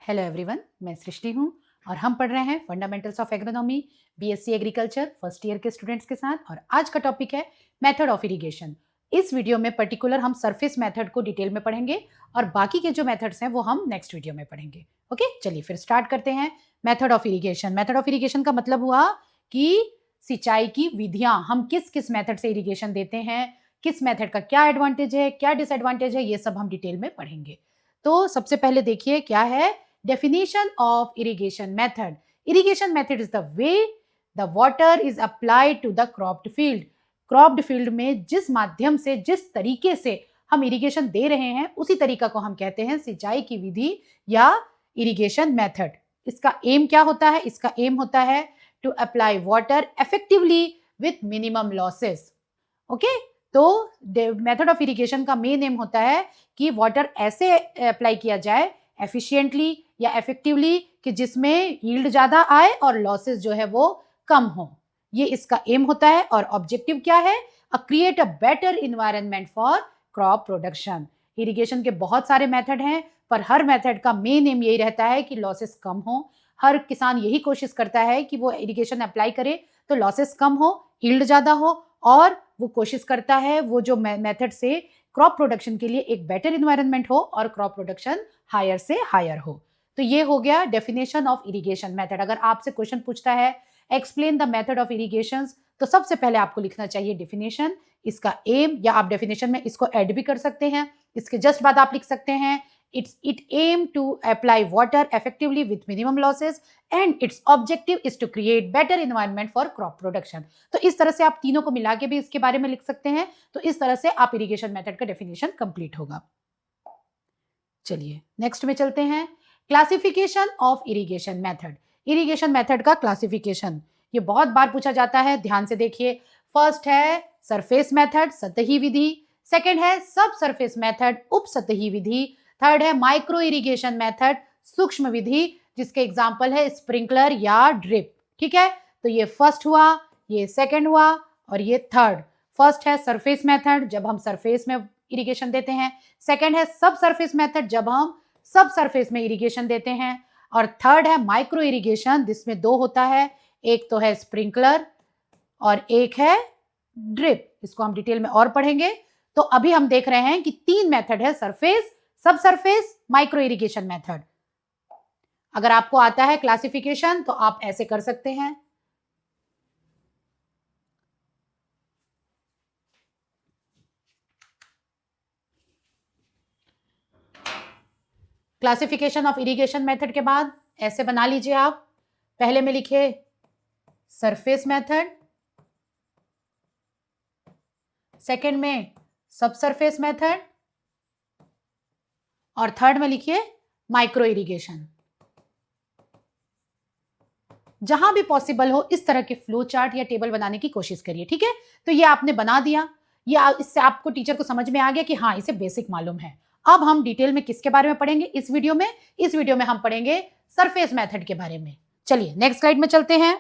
Hello everyone, मैं सृष्टि हूँ और हम पढ़ रहे हैं fundamentals of agronomy BSc agriculture first year के स्टूडेंट्स के साथ। और आज का टॉपिक है मेथड ऑफ इरिगेशन। इस वीडियो में पर्टिकुलर हम सरफेस मेथड को डिटेल में पढ़ेंगे और बाकी के जो मेथड्स हैं वो हम नेक्स्ट वीडियो में पढ़ेंगे। ओके, चलिए फिर स्टार्ट करते हैं। Method of irrigation. Method of irrigation का मतलब हुआ कि सिंचाई की विधियां, हम किस किस मेथड से इरिगेशन देते हैं, किस मेथड का क्या एडवांटेज है, क्या डिसएडवांटेज है, ये सब हम डिटेल में पढ़ेंगे। तो सबसे पहले देखिए क्या है definition of irrigation method. Irrigation method is the way the water is applied to the cropped field. Cropped field में जिस माध्यम से, जिस तरीके से हम इरिगेशन दे रहे हैं उसी तरीका को हम कहते हैं सिंचाई की विधि या इरिगेशन मेथड। इसका एम क्या होता है? इसका एम होता है to apply water effectively with minimum losses. Okay, तो मेथड ऑफ इरिगेशन का मेन एम होता है कि वाटर ऐसे अप्लाई किया जाए एफिशिएंटली या इफेक्टिवली कि जिसमें यील्ड ज्यादा आए और लॉसेस जो है वो कम हो। ये इसका एम होता है। और ऑब्जेक्टिव क्या है? Create a better environment for crop production. Irrigation के बहुत सारे मेथड हैं पर हर मेथड का मेन एम यही रहता है कि लॉसेस कम हो। हर किसान यही कोशिश करता है कि वो इरिगेशन अप्लाई करे तो लॉसेस कम हो, यील्ड ज्यादा हो, और वो कोशिश करता है वो जो मेथड से क्रॉप प्रोडक्शन के लिए एक बेटर इन्वायरमेंट हो और क्रॉप प्रोडक्शन हायर से हायर हो। तो ये हो गया डेफिनेशन ऑफ इरिगेशन मेथड। अगर आपसे क्वेश्चन पूछता है explain the method of irrigation, तो सबसे पहले आपको लिखना चाहिए डेफिनेशन, इसका एम, या आप डेफिनेशन में इसको ऐड भी कर सकते हैं। इसके जस्ट बाद आप लिख सकते हैं it aim to apply water effectively with minimum losses and its objective is to create better environment for crop production. तो इस तरह से आप तीनों को मिला के भी इसके बारे में लिख सकते हैं। तो इस तरह से आप इरिगेशन मेथड का डेफिनेशन कंप्लीट होगा। चलिए नेक्स्ट में चलते हैं। Classification of irrigation method. Irrigation method का क्लासिफिकेशन ये बहुत बार पूछा जाता है, ध्यान से देखिए। फर्स्ट है सरफेस मेथड, सतही विधि। सेकंड है सब सरफेस मेथड, उप सतही विधि। थर्ड है माइक्रो इरिगेशन मेथड, सूक्ष्म विधि, जिसके एग्जांपल है स्प्रिंकलर या ड्रिप। ठीक है, तो ये फर्स्ट हुआ, ये सेकंड हुआ और ये थर्ड। फर्स्ट है सरफेस मेथड, जब हम सरफेस में इरिगेशन देते हैं। सेकंड है सब सरफेस मेथड, जब हम सब सरफेस में इरिगेशन देते हैं। और थर्ड है माइक्रो इरिगेशन, जिसमें दो होता है, एक तो है स्प्रिंकलर और एक है ड्रिप। इसको हम डिटेल में और पढ़ेंगे। तो अभी हम देख रहे हैं कि तीन मेथड है, सरफेस, सब सरफेस, माइक्रो इरिगेशन मेथड। अगर आपको आता है क्लासिफिकेशन तो आप ऐसे कर सकते हैं। क्लासिफिकेशन ऑफ इरिगेशन मेथड के बाद ऐसे बना लीजिए आप। पहले में लिखिए सरफेस मेथड, सेकंड में सब सरफेस मेथड और थर्ड में लिखिए माइक्रो इरिगेशन। जहां भी पॉसिबल हो इस तरह के फ्लो चार्ट या टेबल बनाने की कोशिश करिए। ठीक है, तो ये आपने बना दिया, ये इससे आपको टीचर को समझ में आ गया कि हाँ इसे बेसिक मालूम है। अब हम डिटेल में किसके बारे में पढ़ेंगे इस वीडियो में? इस वीडियो में हम पढ़ेंगे सरफेस मेथड के बारे में। चलिए नेक्स्ट स्लाइड में चलते हैं।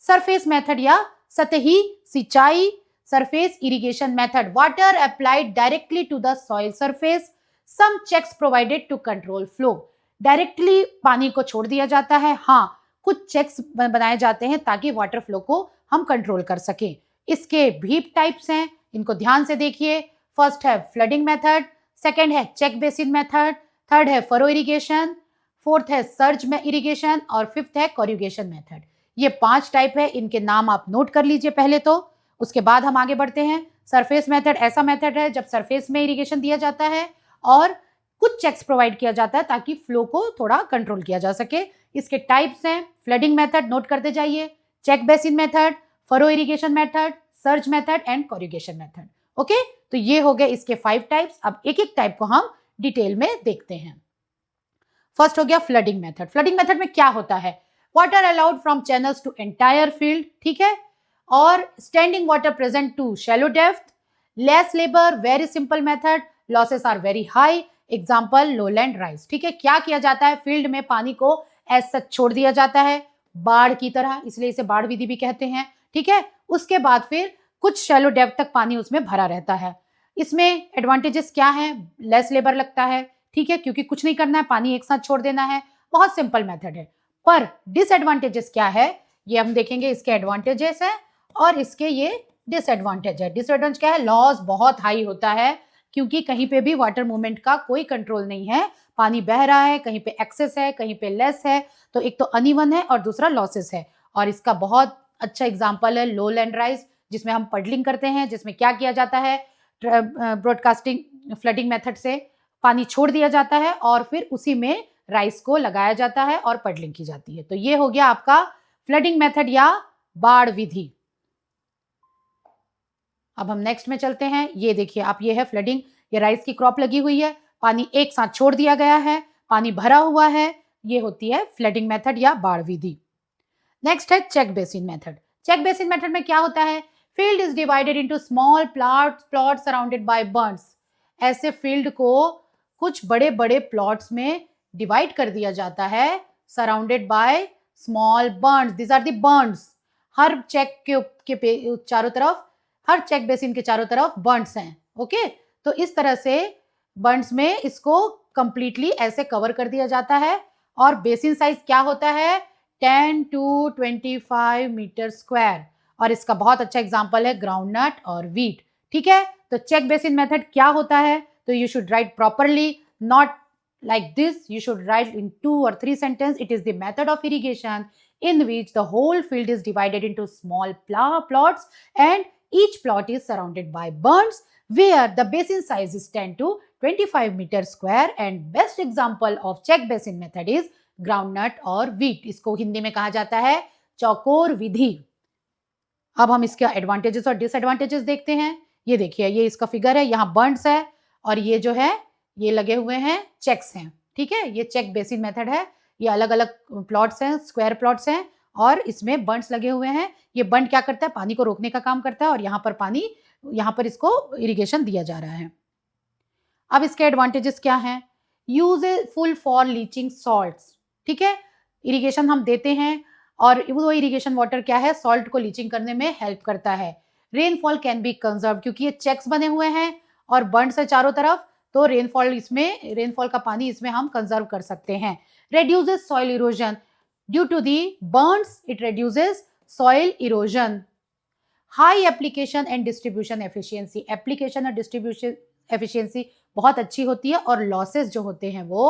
सरफेस मेथड या सतही सिंचाई, surface irrigation method, water applied directly to the soil surface, some checks provided to control flow. Directly पानी को छोड़ दिया जाता है, हाँ कुछ चेक्स बनाए जाते हैं ताकि वाटर फ्लो को हम कंट्रोल कर सकें। इसके भी टाइप्स हैं, इनको ध्यान से देखिए। फर्स्ट है फ्लडिंग मेथड, सेकंड है चेक बेसिन मेथड, थर्ड है फरो इरिगेशन, फोर्थ है सर्ज में इरिगेशन और फिफ्थ है कोरिगेशन मेथड। ये 5 टाइप है, इनके नाम आप नोट कर लीजिए पहले तो, उसके बाद हम आगे बढ़ते हैं। सरफेस मेथड ऐसा मेथड है जब सरफेस में इरिगेशन दिया जाता है और कुछ चेक्स प्रोवाइड किया जाता है ताकि फ्लो को थोड़ा कंट्रोल किया जा सके। इसके टाइप्स हैं फ्लडिंग मेथड, नोट करते जाइए, check basin method, furrow irrigation method, surge method and corrugation method. Okay, तो ये हो गए इसके 5 टाइप्स। अब एक एक टाइप को हम डिटेल में देखते हैं। फर्स्ट हो गया फ्लडिंग मेथड। फ्लडिंग मेथड में क्या होता है? Water allowed from channels to entire field, ठीक है, और standing water present to shallow depth, less labour, very simple method, losses are very high, example lowland rice. ठीक है, क्या किया जाता है? फील्ड में पानी को एज सच छोड़ दिया जाता है बाढ़ की तरह, इसलिए इसे बाढ़ विधि भी कहते हैं। ठीक है, उसके बाद फिर कुछ शैलो डेप्थ तक पानी उसमें भरा रहता है। इसमें एडवांटेजेस क्या है? लेस लेबर लगता है, ठीक है, क्योंकि कुछ नहीं करना है, पानी एक साथ छोड़ देना है, बहुत सिंपल मेथड है। पर डिसएडवांटेजेस क्या है ये हम देखेंगे। इसके एडवांटेजेस है और इसके ये डिसएडवांटेज है। डिसएडवांटेज क्या है, लॉस बहुत हाई होता है क्योंकि कहीं पे भी वाटर मूवमेंट का कोई कंट्रोल नहीं है, पानी बह रहा है, कहीं पे एक्सेस है, कहीं पे लेस है, तो एक तो अनइवन है और दूसरा लॉसेस है। और इसका बहुत अच्छा एग्जांपल है लो लैंड राइज, जिसमें हम पडलिंग करते हैं, जिसमें क्या किया जाता है, ब्रॉडकास्टिंग फ्लडिंग मेथड से पानी छोड़ दिया जाता है और फिर उसी में राइस को लगाया जाता है और पडलिंग की जाती है। तो ये हो गया आपका फ्लडिंग मेथड या बाढ़ विधि। अब हम नेक्स्ट में चलते हैं। ये देखिए आप, ये है फ्लडिंग, ये राइस की क्रॉप लगी हुई है, पानी एक साथ छोड़ दिया गया है, पानी भरा हुआ है, ये होती है फ्लडिंग मेथड या बाढ़ विधि। नेक्स्ट है check basin method. Check basin method में क्या होता है, field is divided into small plot surrounded by berms. ऐसे फील्ड को कुछ बड़े बड़े प्लॉट्स में डिवाइड कर दिया जाता है, surrounded by small berms, this are the berms. हर चेक के चारों तरफ, हर चेक बेसिन के चारों तरफ बर्न्स हैं। ओके, तो इस तरह से बर्न्स में इसको कंप्लीटली ऐसे कवर कर दिया जाता है। और बेसिन साइज क्या होता है, 10 to 25 मीटर स्क्वायर। और इसका बहुत अच्छा एग्जांपल है ग्राउंडनट और वीट। ठीक है, तो चेक बेसिन मेथड क्या होता है, तो you should write properly, not like this. You should write in 2 or 3 sentences. It is the method of irrigation in which the whole field is divided into small plots and each plot is surrounded by burns where the basin size is 10 to 25 meter square. And best example of check basin method is groundnut और wheat. इसको हिंदी में कहा जाता है चौकोर विधि। अब हम इसके एडवांटेजेस और डिसएडवांटेजेस देखते हैं। ये देखिए, ये इसका फिगर है, यहाँ बर्न्स है और ये जो है ये लगे हुए हैं चेक्स हैं। ठीक है, ये चेक बेसिन मेथड है, ये अलग अलग प्लॉट्स हैं, स्क्वायर प्लॉट्स हैं और इसमें बंड्स लगे हुए हैं। ये बंड क्या करता है, पानी को रोकने का काम करता है और यहाँ पर पानी, यहाँ पर इसको इरिगेशन दिया जा रहा है। अब इसके एडवांटेजेस क्या हैं, यूजफुल फॉर लीचिंग सॉल्ट्स। ठीक है, इरिगेशन हम देते हैं और वो इरिगेशन वाटर क्या है, सॉल्ट को लीचिंग करने में हेल्प करता है। रेनफॉल कैन बी कंजर्व, क्योंकि ये चेक्स बने हुए हैं और बंड्स है चारों तरफ, तो रेनफॉल का पानी इसमें हम कंजर्व कर सकते हैं। reduces soil erosion due to the burns, it reduces soil erosion. high application and distribution efficiency, application और distribution efficiency बहुत अच्छी होती है और लॉसेस जो होते हैं वो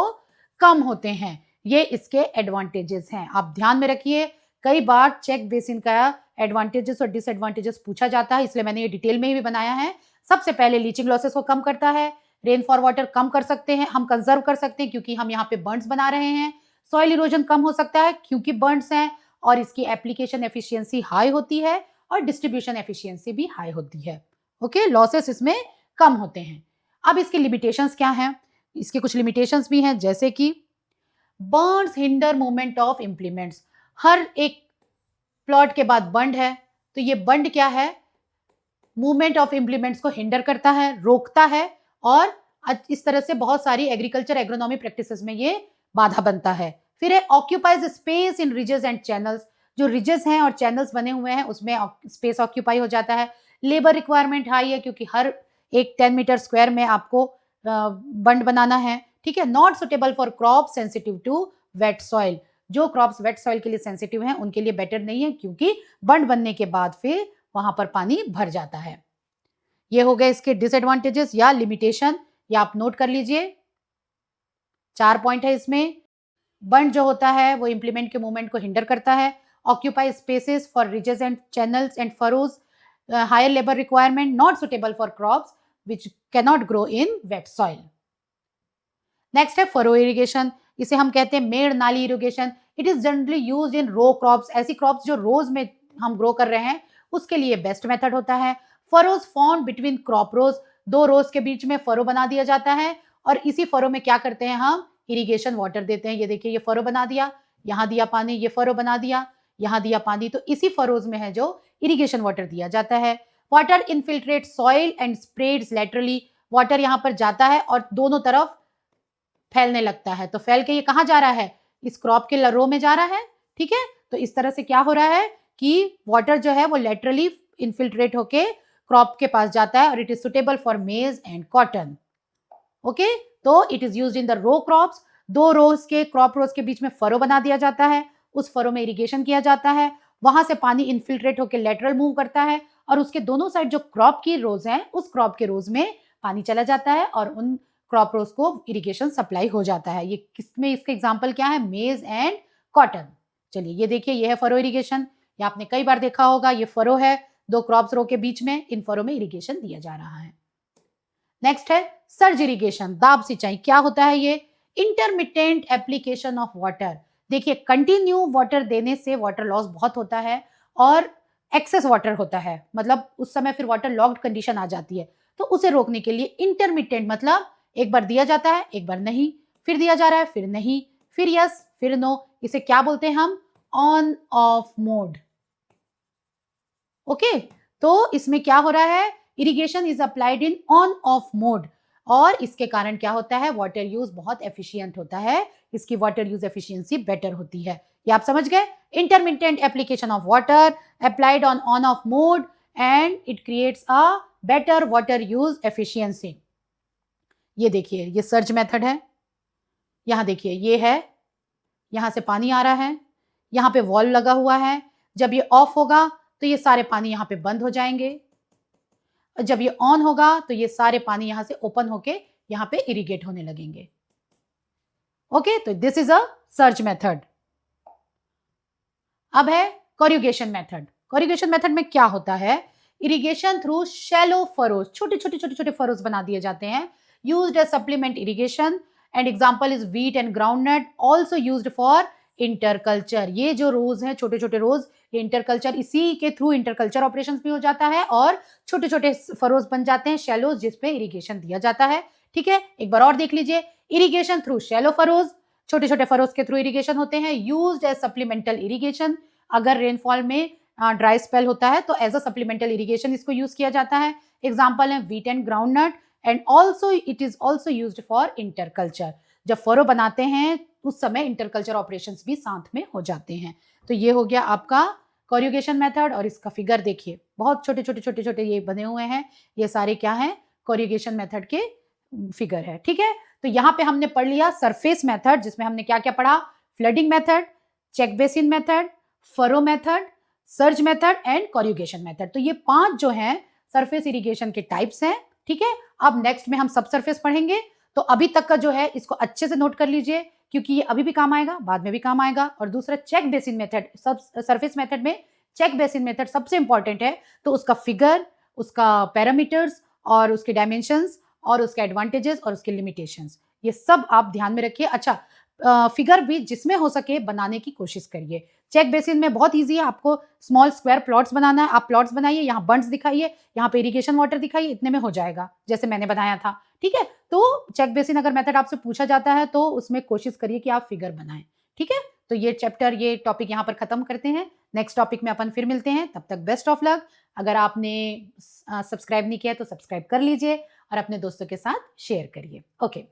कम होते हैं। ये इसके एडवांटेजेस हैं, आप ध्यान में रखिए। कई बार चेक बेसिन का एडवांटेजेस और डिसएडवांटेजेस पूछा जाता है, इसलिए मैंने ये डिटेल में भी बनाया है। सबसे पहले लीचिंग लॉसेस को कम करता है, रेन फॉर वाटर कम कर सकते हैं, हम कंजर्व कर सकते हैं क्योंकि हम यहाँ पे बर्न्स बना रहे हैं। सॉइल इरोजन कम हो सकता है क्योंकि बर्न्स हैं और इसकी एप्लीकेशन एफिशिएंसी हाई होती है और डिस्ट्रीब्यूशन एफिशिएंसी भी हाई होती है। ओके, लॉसेस इसमें कम होते हैं। अब इसके लिमिटेशंस क्या हैं, इसके कुछ लिमिटेशंस भी हैं, जैसे कि bunds hinder movement of implements. हर एक प्लॉट के बाद बंड है, तो ये बंड क्या है, मूवमेंट ऑफ इम्प्लीमेंट्स को हिंडर करता है, रोकता है और इस तरह से बहुत सारी एग्रीकल्चर एग्रोनॉमी प्रैक्टिसेस में ये बाधा बनता है। फिर है occupies space in ridges and channels, जो रिजेस हैं और चैनल्स बने हुए हैं उसमें स्पेस ऑक्यूपाई हो जाता है। लेबर रिक्वायरमेंट हाई है क्योंकि हर एक 10 मीटर स्क्वायर में आपको बंड बनाना है। ठीक है, not suitable for crop sensitive to wet soil, जो क्रॉप्स वेट सॉइल के लिए सेंसिटिव हैं उनके लिए बेटर नहीं है क्योंकि बंड बनने के बाद फिर वहां पर पानी भर जाता है। ये हो गए इसके डिसएडवांटेजेस या लिमिटेशन, या आप नोट कर लीजिए। 4 पॉइंट है इसमें। बंड जो होता है वो इंप्लीमेंट के मूवमेंट को हिंडर करता है, occupy spaces for ridges and channels and furrows, higher labour requirement, not suitable for crops which cannot grow in wet soil. Next है फरो इरिगेशन, इसे हम कहते हैं मेड़ नाली irrigation. It is generally used in row crops, ऐसी crops जो rows में हम ग्रो कर रहे हैं उसके लिए बेस्ट मेथड होता है। फरोज फॉर्म बिटवीन क्रॉप रोज, 2 रोज के बीच में फरो बना दिया जाता है और इसी फरो में क्या करते हैं, हम इरिगेशन वाटर देते हैं। ये देखिए, ये फरो बना दिया, यहाँ दिया पानी, ये फरो बना दिया, यहाँ दिया पानी, तो इसी फरोज में है जो इरिगेशन वाटर दिया जाता है। Water infiltrate soil and spreads laterally, water यहाँ पर जाता है और दोनों तरफ फैलने लगता है, तो फैल के ये कहाँ जा रहा है, इस क्रॉप के रो में जा रहा है। ठीक है, तो इस तरह से क्या हो रहा है कि वाटर जो है वो लेटरली इनफिल्ट्रेट होके क्रॉप के पास जाता है और it is suitable for maize and cotton. Okay, तो it is used in the row crops, 2 rows के क्रॉप रोज के बीच में फरो बना दिया जाता है, उस फरो में इरिगेशन किया जाता है, वहां से पानी इन्फिल्ट्रेट होकर लेटरल मूव करता है और उसके दोनों साइड जो क्रॉप की रोज हैं उस क्रॉप के रोज में पानी चला जाता है और उन क्रॉप रोज को इरिगेशन सप्लाई हो जाता है। ये किसमें, इसके एग्जांपल क्या है, मेज एंड कॉटन। चलिए ये देखिए, ये है फरो इरिगेशन, ये आपने कई बार देखा होगा, ये फरो है, 2 क्रॉप्स रो के बीच में, इन फरो में इरिगेशन दिया जा रहा है। नेक्स्ट है सर्ज इरिगेशन, दाब सिंचाई। क्या होता है ये? Intermittent application of water. देखिए कंटिन्यू वाटर देने से वाटर लॉस बहुत होता है और एक्सेस वाटर होता है, मतलब उस समय फिर वाटर लॉक्ड कंडीशन आ जाती है, तो उसे रोकने के लिए इंटरमिटेंट मतलब एक बार दिया जाता है, एक बार नहीं, फिर दिया जा रहा है, फिर नहीं, फिर यस, फिर नो, इसे क्या बोलते हैं हम? On off mode. ओके, तो इसमें क्या हो रहा है? Irrigation is applied in on off mode और इसके कारण क्या होता है? वाटर यूज बहुत एफिशिएंट होता है, इसकी वाटर यूज एफिशिएंसी बेटर होती है। ये आप समझ गए? Intermittent application of water applied on off mode and it creates a better water use efficiency. ये देखिए, ये सर्ज मेथड है, यहां देखिए ये है, यहां से पानी आ रहा है, यहां पे वॉल्व लगा हुआ है, जब ये ऑफ होगा तो ये सारे पानी यहां पे बंद हो जाएंगे, जब ये ऑन होगा तो ये सारे पानी यहां से ओपन होके यहां पे इरिगेट होने लगेंगे। ओके, तो this is a surge method. अब है कोरिगेशन मेथड। कोरिगेशन मेथड में क्या होता है? इरिगेशन थ्रू शैलो फरोज, छोटे छोटे छोटे छोटे फरोज बना दिए जाते हैं, used as supplement irrigation and example is wheat and groundnut, also used for interculture. ये जो रोज हैं, छोटे छोटे रोज, ये इंटरकल्चर, इसी के थ्रू इंटरकल्चर ऑपरेशंस भी हो जाता है और छोटे छोटे फरोज बन जाते हैं, शैलोज, जिसपे इरिगेशन दिया जाता है। ठीक है, एक बार और देख लीजिए, इरिगेशन थ्रू शैलो फरोज, छोटे छोटे फरोज के थ्रू इरिगेशन होते हैं, यूज्ड एज सप्लीमेंटल इरिगेशन, अगर रेनफॉल में ड्राई स्पेल होता है तो एज अ सप्लीमेंटल इरिगेशन इसको यूज किया जाता है। एग्जांपल है wheat and groundnut and also it is also used for interculture. जब फरो बनाते हैं उस समय इंटरकल्चर ऑपरेशंस भी साथ में हो जाते हैं। तो ये हो गया आपका कोरिगेशन मेथड और इसका फिगर देखिए, बहुत छोटे छोटे छोटे छोटे ये बने हुए हैं, ये सारे क्या हैं? कोरिगेशन मेथड के फिगर है। ठीक है, तो यहाँ पे हमने पढ़ लिया सरफेस मेथड, जिसमें हमने क्या क्या पढ़ा? Flooding method, check basin method, furrow method, surge method and corrugation method. तो ये 5 जो हैं सरफेस इरिगेशन के टाइप्स हैं। ठीक है, अब नेक्स्ट में हम सब सरफेस पढ़ेंगे, तो अभी तक का जो है इसको अच्छे से नोट कर लीजिए क्योंकि ये अभी भी काम आएगा, बाद में भी काम आएगा। और दूसरा चेक बेसिन मेथड, सब सरफेस मेथड में चेक बेसिन मेथड सबसे इंपॉर्टेंट है, तो उसका फिगर, उसका पैरामीटर्स और उसके डायमेंशंस और उसके एडवांटेजेस और उसके लिमिटेशंस, ये सब आप ध्यान में रखिए। अच्छा, फिगर भी जिसमें हो सके बनाने की कोशिश करिए। चेक बेसिन में बहुत इजी है, आपको स्मॉल स्क्वायर प्लॉट्स बनाना है, आप प्लॉट्स बनाइए, यहाँ बंड्स दिखाइए, यहाँ पे इरिगेशन वाटर दिखाइए, इतने में हो जाएगा जैसे मैंने बनाया था। ठीक है, तो चेक बेसिन अगर मेथड आपसे पूछा जाता है तो उसमें कोशिश करिए कि आप फिगर बनाएं। ठीक है, तो ये चैप्टर, ये टॉपिक यहाँ पर खत्म करते हैं, नेक्स्ट टॉपिक में अपन फिर मिलते हैं, तब तक बेस्ट ऑफ लक। अगर आपने सब्सक्राइब नहीं किया तो सब्सक्राइब कर लीजिए और अपने दोस्तों के साथ शेयर करिए। ओके।